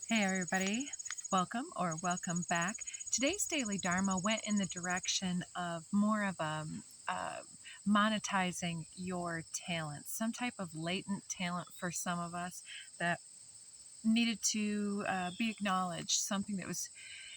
Hey everybody, welcome back. Today's Daily Dharma went in the direction of more of monetizing your talent, some type of latent talent for some of us that needed to be acknowledged, something that was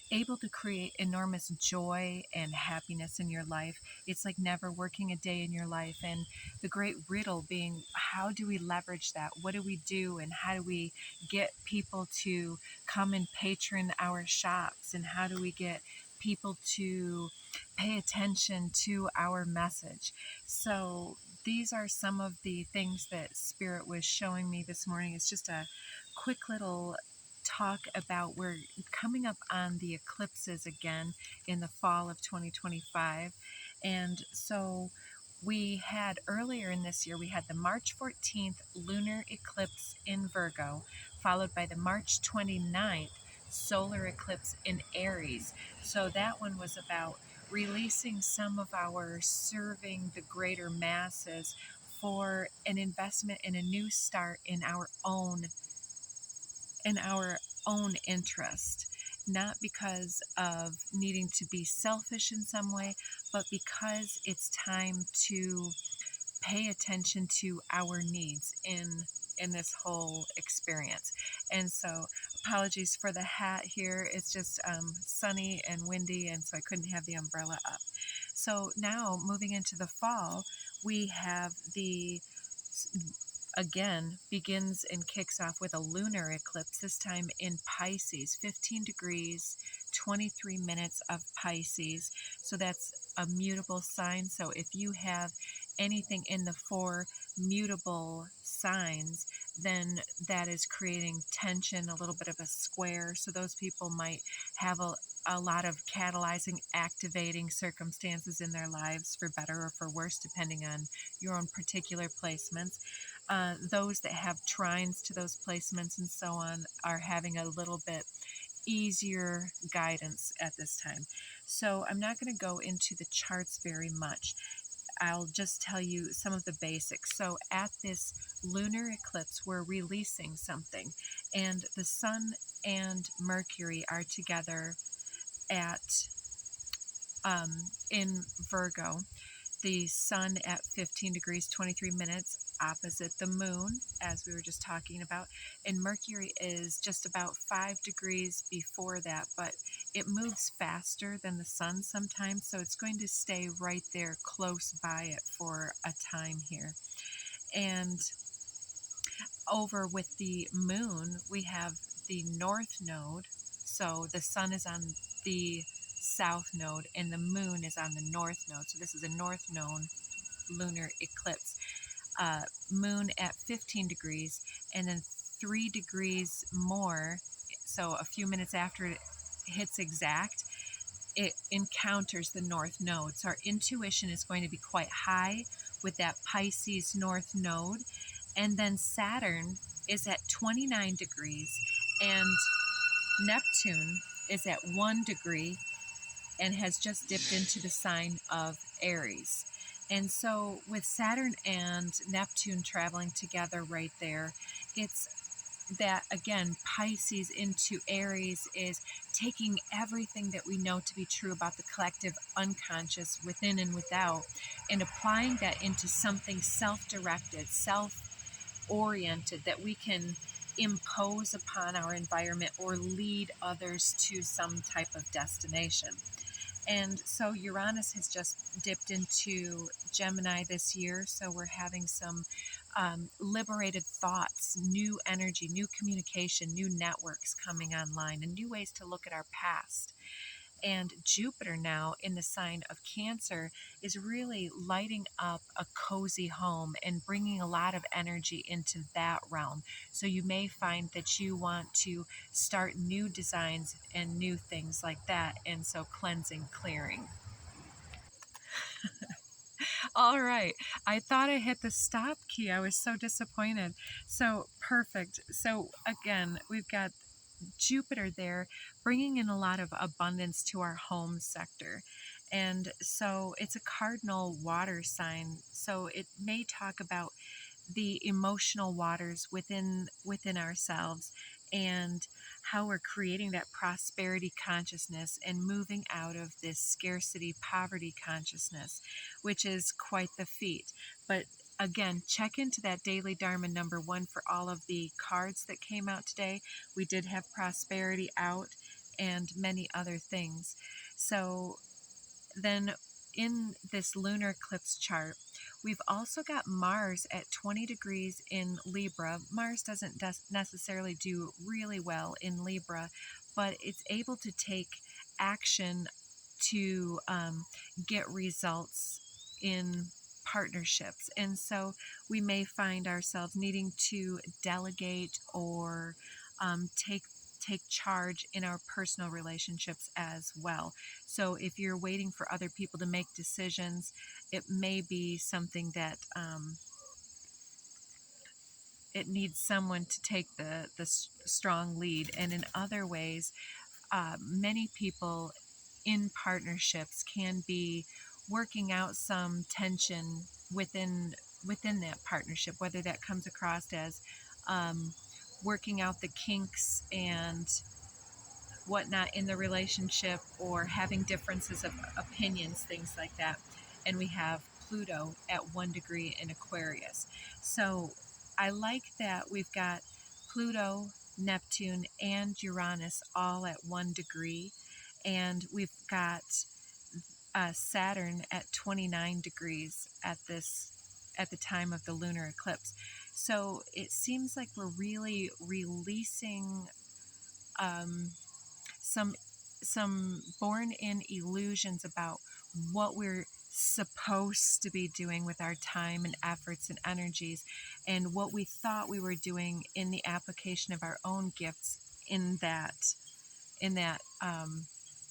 able to create enormous joy and happiness in your life. It's like never working a day in your life. And the great riddle being, how do we leverage that? What do we do? And how do we get people to come and patron our shops? And how do we get people to pay attention to our message? So these are some of the things that Spirit was showing me this morning. It's just a quick little talk about, we're coming up on the eclipses again in the fall of 2025. And so we had earlier in this year, we had the March 14th lunar eclipse in Virgo, followed by the March 29th solar eclipse in Aries. So that one was about releasing some of our serving the greater masses for an investment in a new start in our own interest, not because of needing to be selfish in some way, but because it's time to pay attention to our needs in this whole experience. And so apologies for the hat here. It's just sunny and windy, and so I couldn't have the umbrella up. So now moving into the fall, we have again begins and kicks off with a lunar eclipse, this time in Pisces, 15 degrees, 23 minutes of Pisces. So that's a mutable sign. So if you have anything in the four mutable signs, then that is creating tension, a little bit of a square. So those people might have a lot of catalyzing, activating circumstances in their lives, for better or for worse, depending on your own particular placements. Those that have trines to those placements and so on are having a little bit easier guidance at this time. So I'm not going to go into the charts very much. I'll just tell you some of the basics. So at this lunar eclipse, we're releasing something, and the Sun and Mercury are together at in Virgo. The Sun at 15 degrees 23 minutes opposite the Moon, as we were just talking about, and Mercury is just about 5 degrees before that, but it moves faster than the Sun sometimes, so it's going to stay right there close by it for a time here. And over with the Moon, we have the North Node, so the Sun is on the South Node and the Moon is on the North Node. So this is a North Node lunar eclipse. Moon at 15 degrees, and then 3 degrees more, so a few minutes after it hits exact, it encounters the North Node. So our intuition is going to be quite high with that Pisces North Node. And then Saturn is at 29 degrees, and Neptune is at 1 degree and has just dipped into the sign of Aries. And so with Saturn and Neptune traveling together right there, it's that, again, Pisces into Aries is taking everything that we know to be true about the collective unconscious within and without, and applying that into something self-directed, self-oriented, that we can impose upon our environment or lead others to some type of destination. And so Uranus has just dipped into Gemini this year, so we're having some liberated thoughts, new energy, new communication, new networks coming online, and new ways to look at our past. And Jupiter now in the sign of Cancer is really lighting up a cozy home and bringing a lot of energy into that realm. So you may find that you want to start new designs and new things like that. And so cleansing, clearing. All right. I thought I hit the stop key. I was so disappointed. So perfect. So again, we've got Jupiter there, bringing in a lot of abundance to our home sector. And so it's a cardinal water sign. So it may talk about the emotional waters within ourselves, and how we're creating that prosperity consciousness and moving out of this scarcity poverty consciousness, which is quite the feat. But again, check into that daily Dharma number 1 for all of the cards that came out today. We did have prosperity out and many other things. So then in this lunar eclipse chart, we've also got Mars at 20 degrees in Libra. Mars doesn't necessarily do really well in Libra, but it's able to take action to get results in partnerships. And so we may find ourselves needing to delegate or take charge in our personal relationships as well. So if you're waiting for other people to make decisions, it may be something that it needs someone to take the strong lead. And in other ways, many people in partnerships can be working out some tension within that partnership, whether that comes across as working out the kinks and whatnot in the relationship, or having differences of opinions, things like that. And we have Pluto at 1 degree in Aquarius. So I like that we've got Pluto, Neptune, and Uranus all at 1 degree. And we've got Saturn at 29 degrees at the time of the lunar eclipse. So it seems like we're really releasing some born-in illusions about what we're supposed to be doing with our time and efforts and energies, and what we thought we were doing in the application of our own gifts in that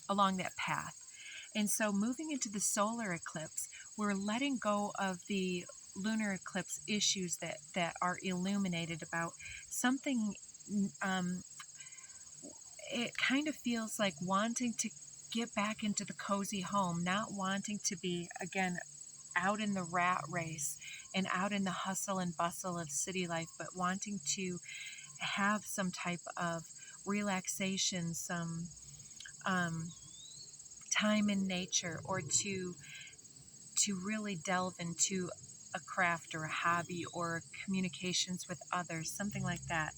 along that path. And so moving into the solar eclipse, we're letting go of the lunar eclipse issues that are illuminated about something. It kind of feels like wanting to get back into the cozy home, not wanting to be, again, out in the rat race and out in the hustle and bustle of city life, but wanting to have some type of relaxation, some time in nature, or to really delve into a craft or a hobby or communications with others, something like that.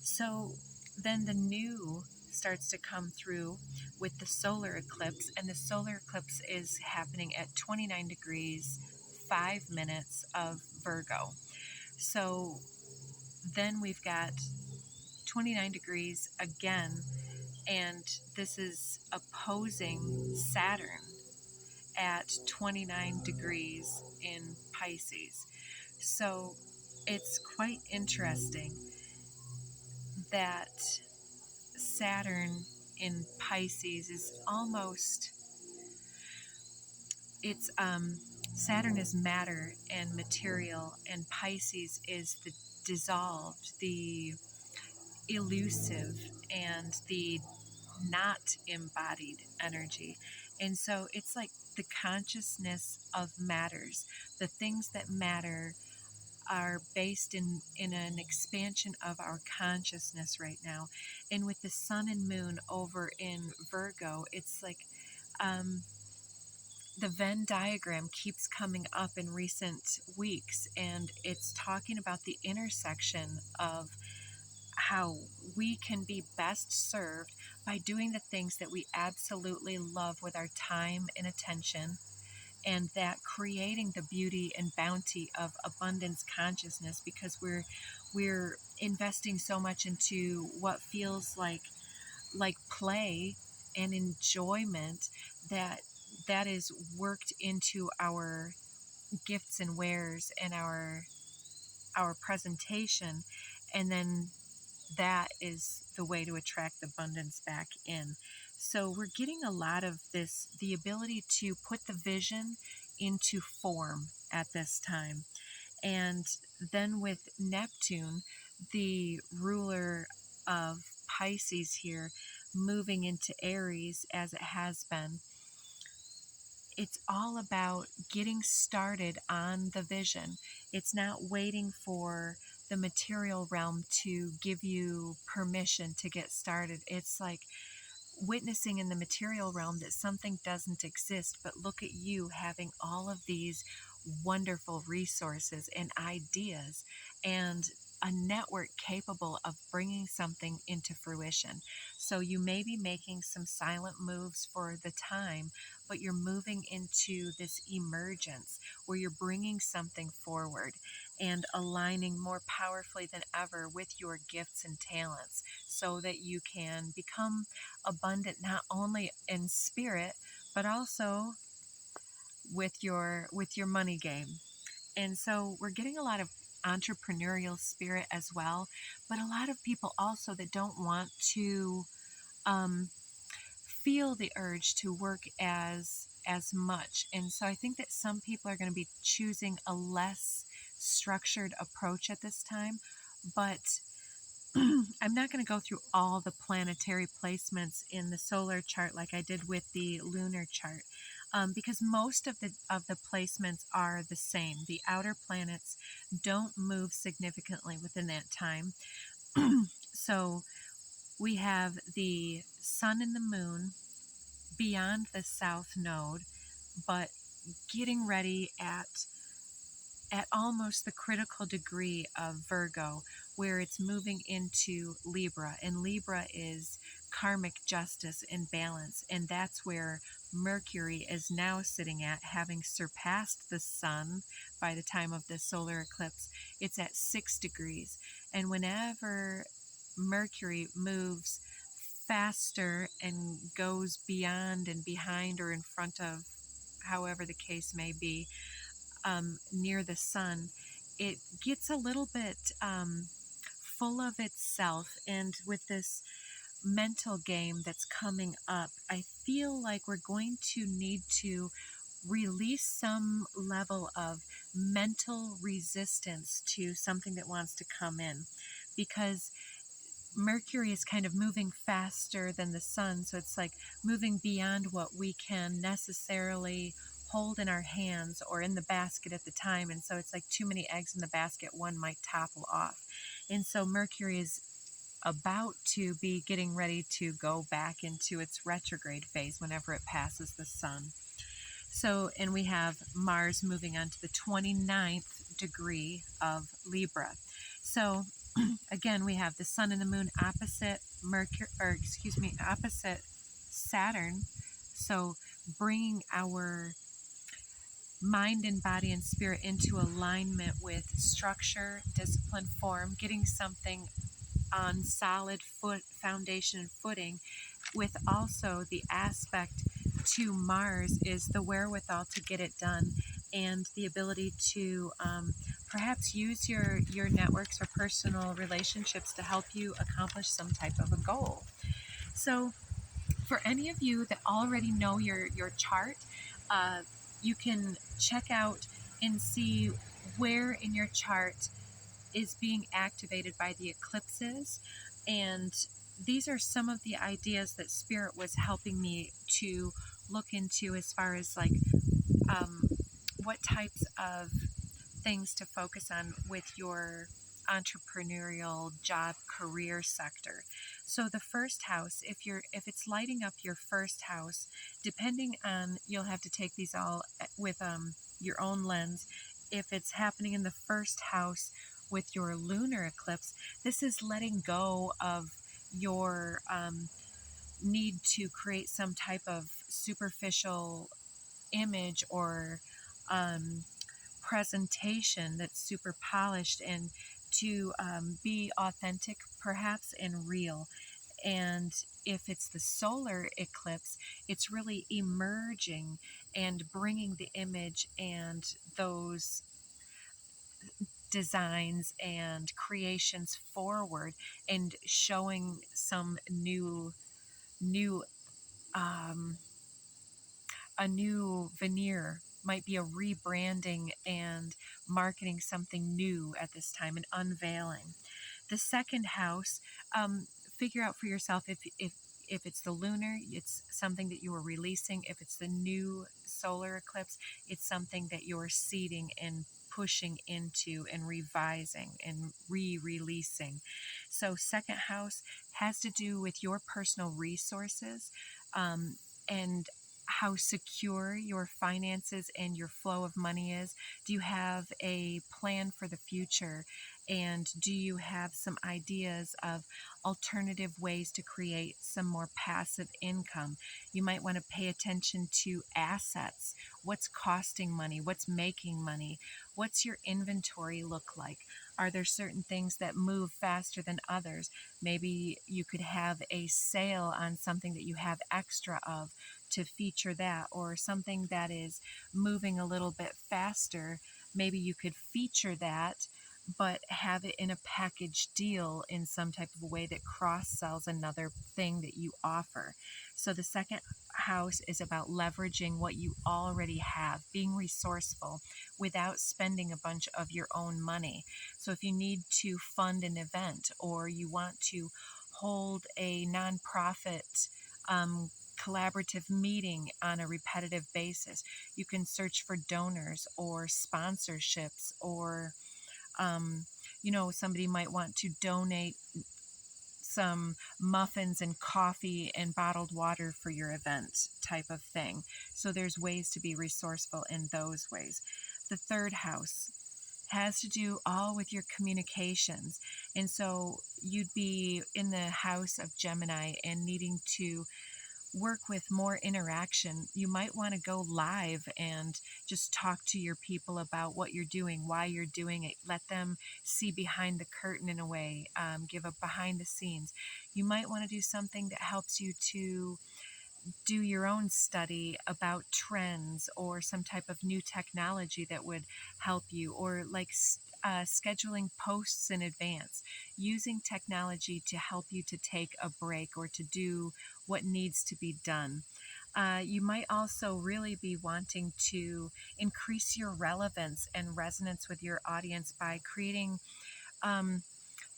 So then the new starts to come through with the solar eclipse, and the solar eclipse is happening at 29 degrees 5 minutes of Virgo. So then we've got 29 degrees again, and this is opposing Saturn at 29 degrees in Pisces. So it's quite interesting that Saturn in Pisces is almost, it's Saturn is matter and material, and Pisces is the dissolved, the elusive, and the not embodied energy. And so it's like the consciousness of matters. The things that matter are based in an expansion of our consciousness right now. And with the sun and moon over in Virgo, it's like the Venn diagram keeps coming up in recent weeks, and it's talking about the intersection of how we can be best served by doing the things that we absolutely love with our time and attention, and that creating the beauty and bounty of abundance consciousness, because we're investing so much into what feels like play and enjoyment, that is worked into our gifts and wares and our presentation, and then that is the way to attract abundance back in. So we're getting a lot of this, the ability to put the vision into form at this time. And then with Neptune, the ruler of Pisces here, moving into Aries as it has been, it's all about getting started on the vision. It's not waiting for the material realm to give you permission to get started. It's like witnessing in the material realm that something doesn't exist, but look at you having all of these wonderful resources and ideas and a network capable of bringing something into fruition. So you may be making some silent moves for the time, but you're moving into this emergence where you're bringing something forward and aligning more powerfully than ever with your gifts and talents so that you can become abundant not only in spirit but also with your money game. And so we're getting a lot of entrepreneurial spirit as well, but a lot of people also that don't want to um, feel the urge to work as much. And so I think that some people are going to be choosing a less structured approach at this time, but I'm not going to go through all the planetary placements in the solar chart like I did with the lunar chart, because most of the placements are the same. The outer planets don't move significantly within that time. So we have the sun and the moon beyond the south node, but getting ready at almost the critical degree of Virgo, where it's moving into Libra, and Libra is karmic justice and balance, and that's where Mercury is now sitting at, having surpassed the sun by the time of the solar eclipse. It's at 6 degrees, and whenever Mercury moves faster and goes beyond and behind or in front of, however the case may be, near the sun, it gets a little bit full of itself. And with this mental game that's coming up, I feel like we're going to need to release some level of mental resistance to something that wants to come in, because Mercury is kind of moving faster than the sun, so it's like moving beyond what we can necessarily hold in our hands or in the basket at the time. And so it's like too many eggs in the basket, one might topple off. And so Mercury is about to be getting ready to go back into its retrograde phase whenever it passes the sun. So, and we have Mars moving on to the 29th degree of Libra. So again, we have the sun and the moon opposite opposite Saturn. So bringing our mind and body and spirit into alignment with structure, discipline, form, getting something on solid foundation and footing, with also the aspect to Mars is the wherewithal to get it done, and the ability to perhaps use your networks or personal relationships to help you accomplish some type of a goal. So for any of you that already know your chart, you can check out and see where in your chart is being activated by the eclipses. And these are some of the ideas that Spirit was helping me to look into as far as like what types of things to focus on with your entrepreneurial job career sector. So the first house, if it's lighting up your first house, depending on, you'll have to take these all with your own lens. If it's happening in the first house with your lunar eclipse, this is letting go of your need to create some type of superficial image or presentation that's super polished, and to be authentic perhaps and real. And if it's the solar eclipse, it's really emerging and bringing the image and those designs and creations forward and showing some new a new veneer, might be a rebranding and marketing something new at this time, and unveiling. The second house, figure out for yourself if it's the lunar, it's something that you are releasing. If it's the new solar eclipse, it's something that you're seeding and pushing into and revising and re-releasing. So second house has to do with your personal resources, and how secure your finances and your flow of money is. Do you have a plan for the future? And do you have some ideas of alternative ways to create some more passive income? You might want to pay attention to assets. What's costing money? What's making money? What's your inventory look like? Are there certain things that move faster than others? Maybe you could have a sale on something that you have extra of to feature that, or something that is moving a little bit faster. Maybe you could feature that, but have it in a package deal in some type of a way that cross sells another thing that you offer. So the second house is about leveraging what you already have, being resourceful without spending a bunch of your own money. So if you need to fund an event, or you want to hold a nonprofit collaborative meeting on a repetitive basis, you can search for donors or sponsorships, or somebody might want to donate some muffins and coffee and bottled water for your event type of thing. So there's ways to be resourceful in those ways. The third house has to do all with your communications. And so you'd be in the house of Gemini and needing to work with more interaction. You might want to go live and just talk to your people about what you're doing, why you're doing it. Let them see behind the curtain in a way, give a behind the scenes. You might want to do something that helps you to do your own study about trends or some type of new technology that would help you, or like scheduling posts in advance, using technology to help you to take a break or to do what needs to be done. You might also really be wanting to increase your relevance and resonance with your audience by creating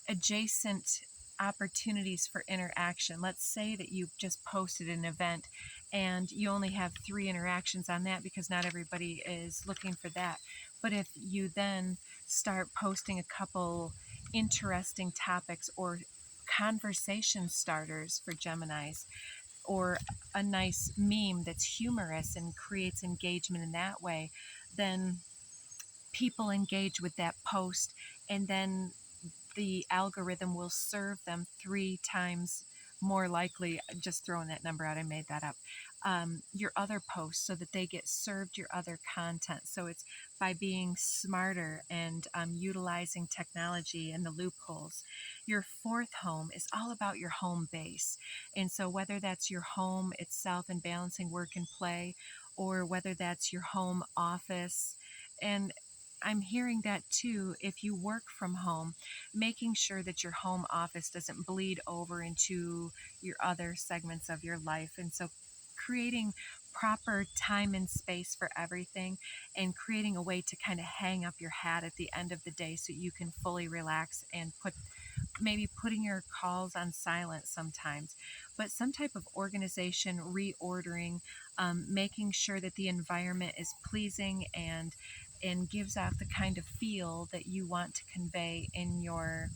adjacent opportunities for interaction. Let's say that you just posted an event and you only have 3 interactions on that because not everybody is looking for that. But if you then start posting a couple interesting topics or conversation starters for Geminis, or a nice meme that's humorous and creates engagement in that way, then people engage with that post, and then the algorithm will serve them 3 times more likely, just throwing that number out, I made that up, your other posts, so that they get served your other content. So it's by being smarter and utilizing technology and the loopholes. Your fourth home is all about your home base. And so whether that's your home itself and balancing work and play, or whether that's your home office, and I'm hearing that too, if you work from home, making sure that your home office doesn't bleed over into your other segments of your life. And so creating proper time and space for everything, and creating a way to kind of hang up your hat at the end of the day so you can fully relax and maybe putting your calls on silent sometimes, but some type of organization, reordering, making sure that the environment is pleasing and gives off the kind of feel that you want to convey in your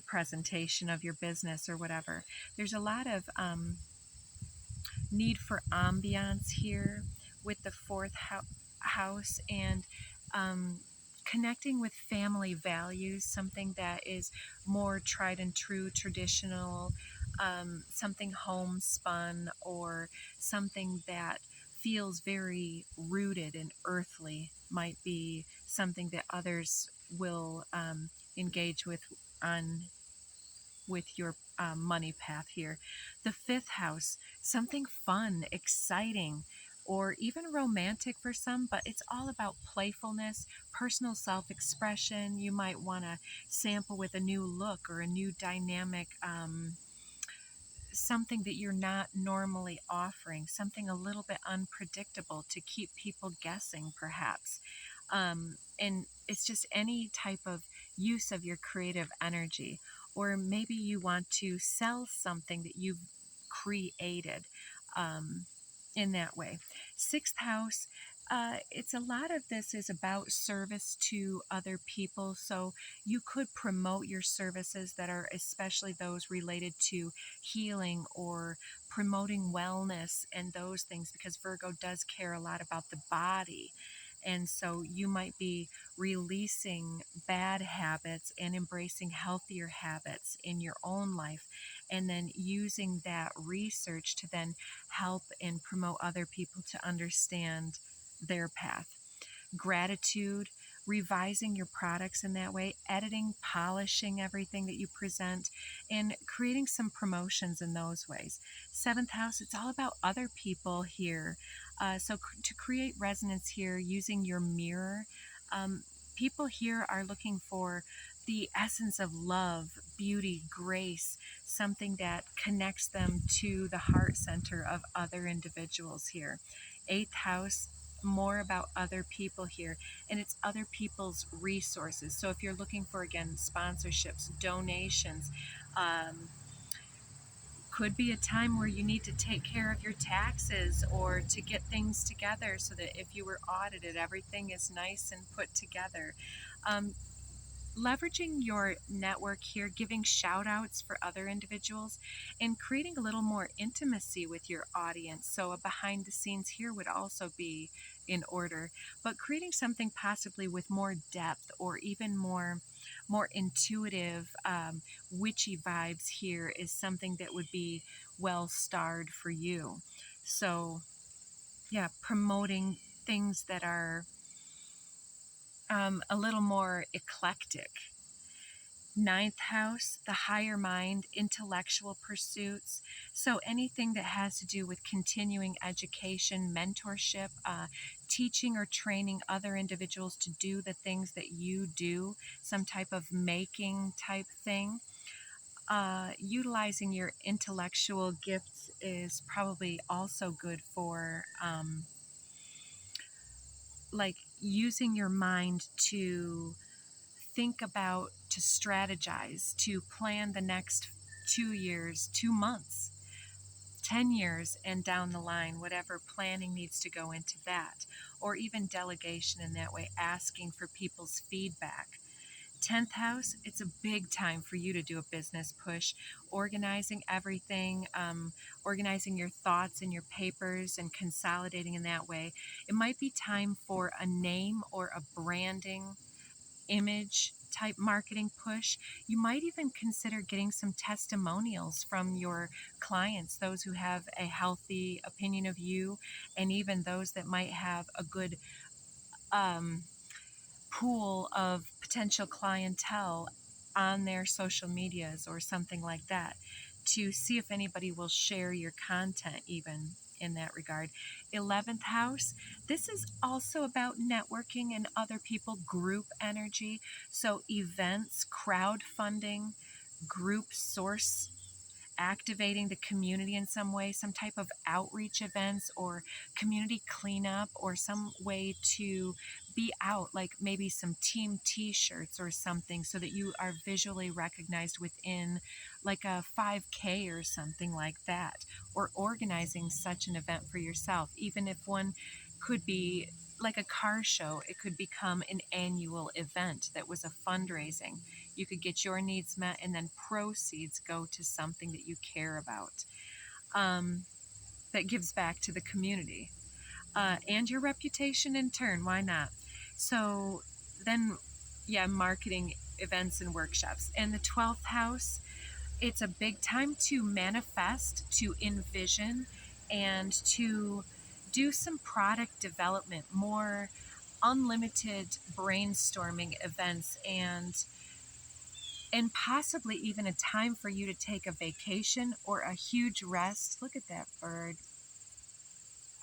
presentation of your business or whatever. There's a lot of need for ambiance here with the fourth house, and connecting with family values, something that is more tried and true, traditional, something homespun, or something that feels very rooted and earthly might be something that others will engage with your money path here. The fifth house, something fun, exciting, or even romantic for some, but it's all about playfulness, personal self-expression. You might want to sample with a new look or a new dynamic, something that you're not normally offering, something a little bit unpredictable to keep people guessing, perhaps. And it's just any type of use of your creative energy. Or maybe you want to sell something that you've created in that way. Sixth house, It's a lot of this is about service to other people. So you could promote your services that are especially those related to healing or promoting wellness and those things, because Virgo does care a lot about the body. And so you might be releasing bad habits and embracing healthier habits in your own life, and then using that research to then help and promote other people to understand their path. Gratitude, revising your products in that way, editing, polishing everything that you present, and creating some promotions in those ways. Seventh house, it's all about other people here. So to create resonance here, using your mirror, people here are looking for the essence of love, beauty, grace, something that connects them to the heart center of other individuals here. Eighth house, more about other people here, and it's other people's resources. So if you're looking for, again, sponsorships, donations, could be a time where you need to take care of your taxes or to get things together so that if you were audited, everything is nice and put together. Um, Leveraging your network here, giving shout outs for other individuals, and creating a little more intimacy with your audience. So a behind the scenes here would also be in order, but creating something possibly with more depth or even more intuitive, witchy vibes here is something that would be well starred for you. So yeah, promoting things that are a little more eclectic. Ninth house, the higher mind, intellectual pursuits. So anything that has to do with continuing education, mentorship, teaching or training other individuals to do the things that you do, some type of making type thing. Utilizing your intellectual gifts is probably also good for like using your mind to think about, to strategize, to plan the next 2 years, 2 months, 10 years, and down the line, whatever planning needs to go into that, or even delegation in that way, asking for people's feedback. 10th house, it's a big time for you to do a business push, organizing everything, organizing your thoughts and your papers and consolidating in that way. It might be time for a name or a branding image type marketing push. You might even consider getting some testimonials from your clients, those who have a healthy opinion of you, and even those that might have a good um, pool of potential clientele on their social medias or something like that, to see if anybody will share your content even in that regard. 11th house, this is also about networking and other people, group energy. So events, crowdfunding, group source, activating the community in some way, some type of outreach events or community cleanup, or some way to be out, like maybe some team t-shirts or something, so that you are visually recognized within like a 5K or something like that, or organizing such an event for yourself. Even if one could be like a car show, it could become an annual event that was a fundraising. You could get your needs met, and then proceeds go to something that you care about, that gives back to the community, and your reputation in turn. Why not? So then, yeah, marketing events and workshops. And the 12th house, it's a big time to manifest, to envision, and to do some product development, more unlimited brainstorming events, and possibly even a time for you to take a vacation or a huge rest. Look at that bird.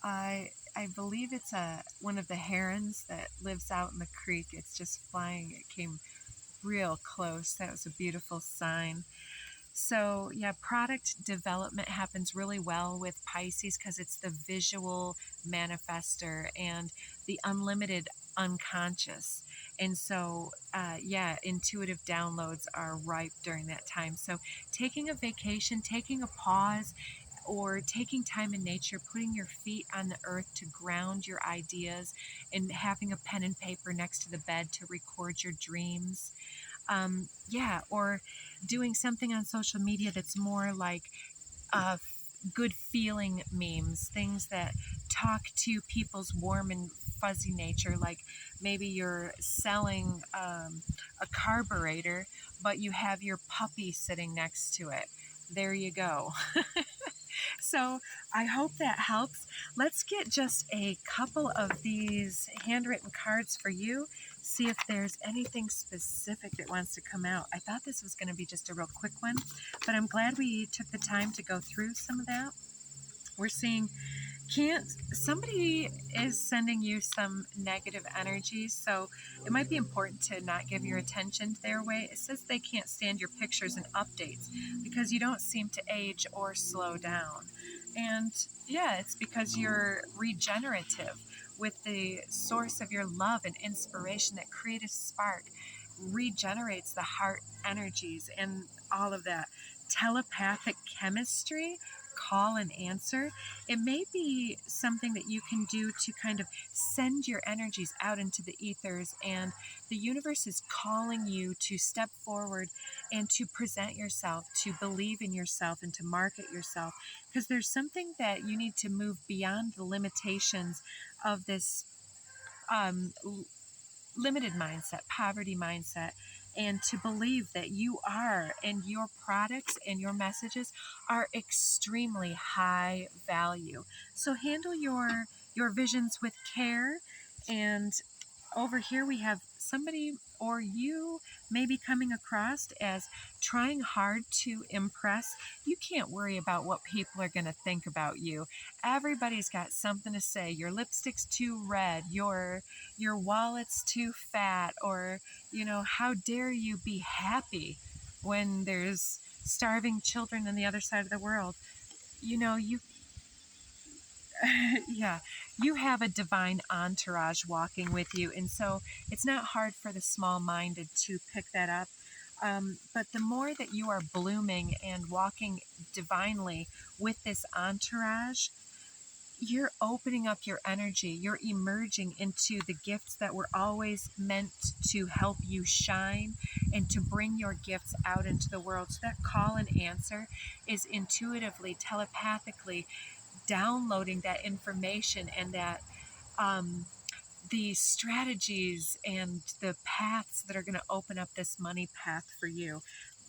I believe it's one of the herons that lives out in the creek. It's just flying. It came real close. That was a beautiful sign. So yeah, product development happens really well with Pisces because it's the visual manifester and the unlimited unconscious. And so, yeah, intuitive downloads are ripe during that time. So taking a vacation, taking a pause, or taking time in nature, putting your feet on the earth to ground your ideas, and having a pen and paper next to the bed to record your dreams. Yeah, or doing something on social media that's more like good feeling memes, things that talk to people's warm and fuzzy nature, like maybe you're selling a carburetor, but you have your puppy sitting next to it. There you go. So I hope that helps. Let's get just a couple of these handwritten cards for you. See if there's anything specific that wants to come out. I thought this was going to be just a real quick one, but I'm glad we took the time to go through some of that. We're seeing somebody is sending you some negative energy, so it might be important to not give your attention their way. It says they can't stand your pictures and updates because you don't seem to age or slow down. And yeah, it's because you're regenerative with the source of your love and inspiration. That creative spark regenerates the heart energies and all of that. Telepathic chemistry, call and answer. It may be something that you can do to kind of send your energies out into the ethers, and the universe is calling you to step forward and to present yourself, to believe in yourself, and to market yourself, because there's something that you need to move beyond the limitations of this limited mindset, poverty mindset, and to believe that you are, and your products and your messages are extremely high value. So handle your visions with care. And over here we have somebody, or you may be coming across as trying hard to impress. You can't worry about what people are going to think about you. Everybody's got something to say. Your lipstick's too red, your wallet's too fat, or how dare you be happy when there's starving children on the other side of the world. You yeah, you have a divine entourage walking with you, and so it's not hard for the small-minded to pick that up. But the more that you are blooming and walking divinely with this entourage, you're opening up your energy. You're emerging into the gifts that were always meant to help you shine and to bring your gifts out into the world. So that call and answer is intuitively, telepathically downloading that information, and that the strategies and the paths that are going to open up this money path for you.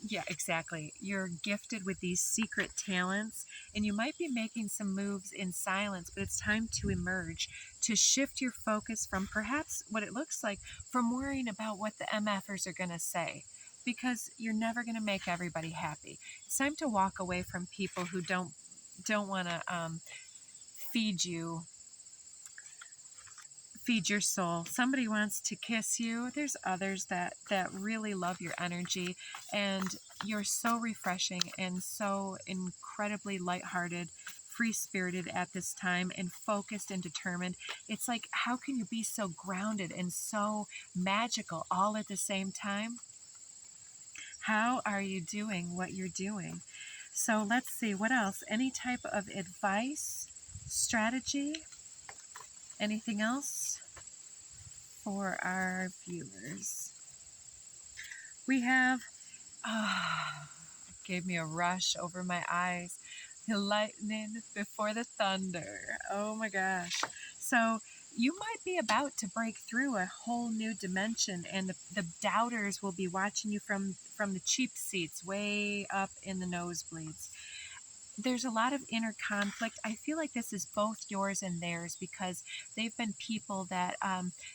Yeah, exactly. You're gifted with these secret talents, and you might be making some moves in silence, but it's time to emerge, to shift your focus from perhaps what it looks like, from worrying about what the MFers are going to say, because you're never going to make everybody happy. It's time to walk away from people who don't want to feed your soul. Somebody wants to kiss you. There's others that really love your energy, and you're so refreshing and so incredibly lighthearted, free-spirited at this time, and focused and determined. It's like, how can you be so grounded and so magical all at the same time? How are you doing what you're doing? So let's see, what else? Any type of advice, strategy, anything else for our viewers? We have, gave me a rush over my eyes. The lightning before the thunder. Oh my gosh. So you might be about to break through a whole new dimension, and the doubters will be watching you from the cheap seats way up in the nosebleeds. There's a lot of inner conflict. I feel like this is both yours and theirs, because they've been people that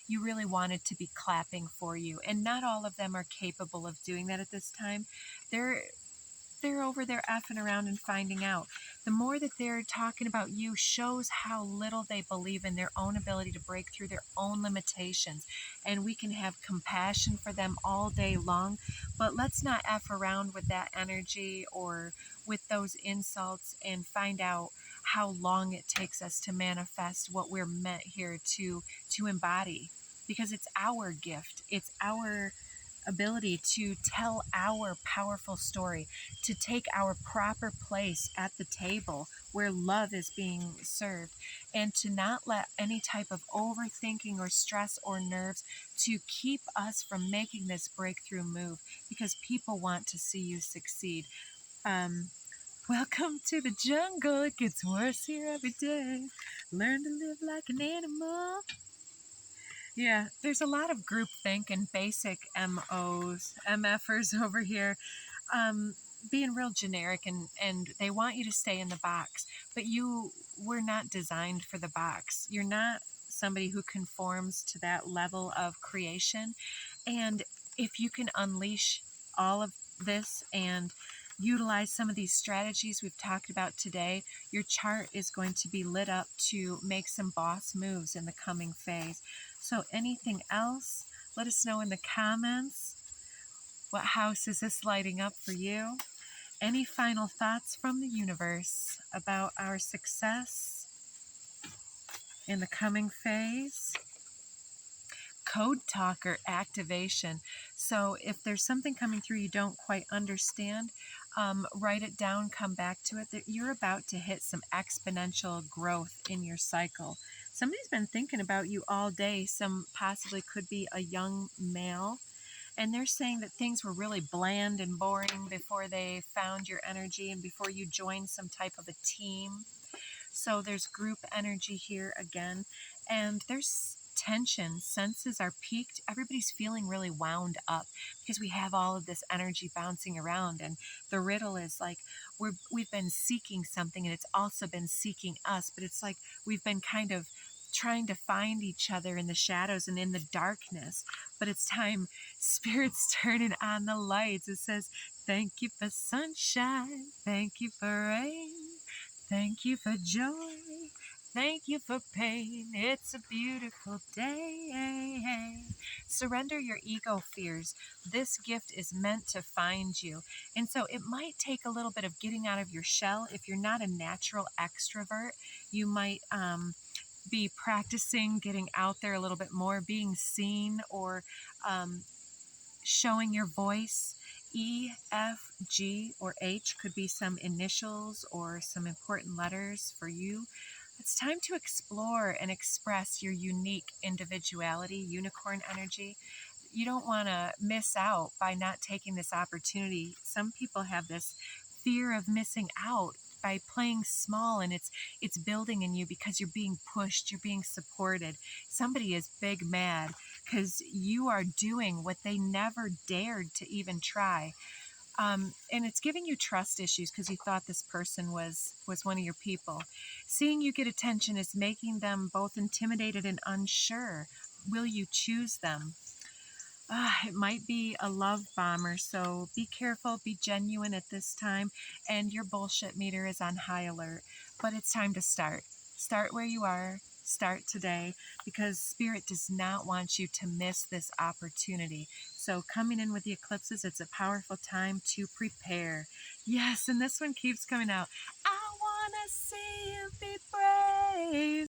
you really wanted to be clapping for you, and not all of them are capable of doing that at this time. They're over there effing around and finding out. The more that they're talking about you shows how little they believe in their own ability to break through their own limitations. And we can have compassion for them all day long, but let's not F around with that energy or with those insults, and find out how long it takes us to manifest what we're meant here to embody. Because it's our gift. It's our ability to tell our powerful story, to take our proper place at the table where love is being served, and to not let any type of overthinking or stress or nerves to keep us from making this breakthrough move, because people want to see you succeed. Welcome to the jungle. It gets worse here every day. Learn to live like an animal. Yeah, there's a lot of groupthink and basic MOs, MFers over here, being real generic, and they want you to stay in the box. But you were not designed for the box. You're not somebody who conforms to that level of creation. And if you can unleash all of this and utilize some of these strategies we've talked about today, your chart is going to be lit up to make some boss moves in the coming phase. So anything else, let us know in the comments. What house is this lighting up for you? Any final thoughts from the universe about our success in the coming phase? Code talker activation. So if there's something coming through you don't quite understand, write it down, come back to it. You're about to hit some exponential growth in your cycle. Somebody's been thinking about you all day. Some possibly could be a young male. And they're saying that things were really bland and boring before they found your energy and before you joined some type of a team. So there's group energy here again, and there's tension. Senses are peaked. Everybody's feeling really wound up because we have all of this energy bouncing around. And the riddle is like we've been seeking something, and it's also been seeking us. But it's like we've been kind of trying to find each other in the shadows and in the darkness. But it's time. Spirit's turning on the lights. It says, "Thank you for sunshine. Thank you for rain. Thank you for joy. Thank you for pain. It's a beautiful day." Surrender your ego fears. This gift is meant to find you. And so it might take a little bit of getting out of your shell. If you're not a natural extrovert, you might be practicing getting out there a little bit more, being seen, or showing your voice. E, F, G, or H could be some initials or some important letters for you. It's time to explore and express your unique individuality, unicorn energy. You don't want to miss out by not taking this opportunity. Some people have this fear of missing out by playing small, and it's building in you because you're being pushed, you're being supported. Somebody is big mad because you are doing what they never dared to even try. And it's giving you trust issues because you thought this person was one of your people. Seeing you get attention is making them both intimidated and unsure. Will you choose them? It might be a love bomber, so be careful, be genuine at this time, and your bullshit meter is on high alert. But it's time to start. Start where you are. Start today, because Spirit does not want you to miss this opportunity. So coming in with the eclipses, it's a powerful time to prepare. Yes, and this one keeps coming out. I want to see you be brave.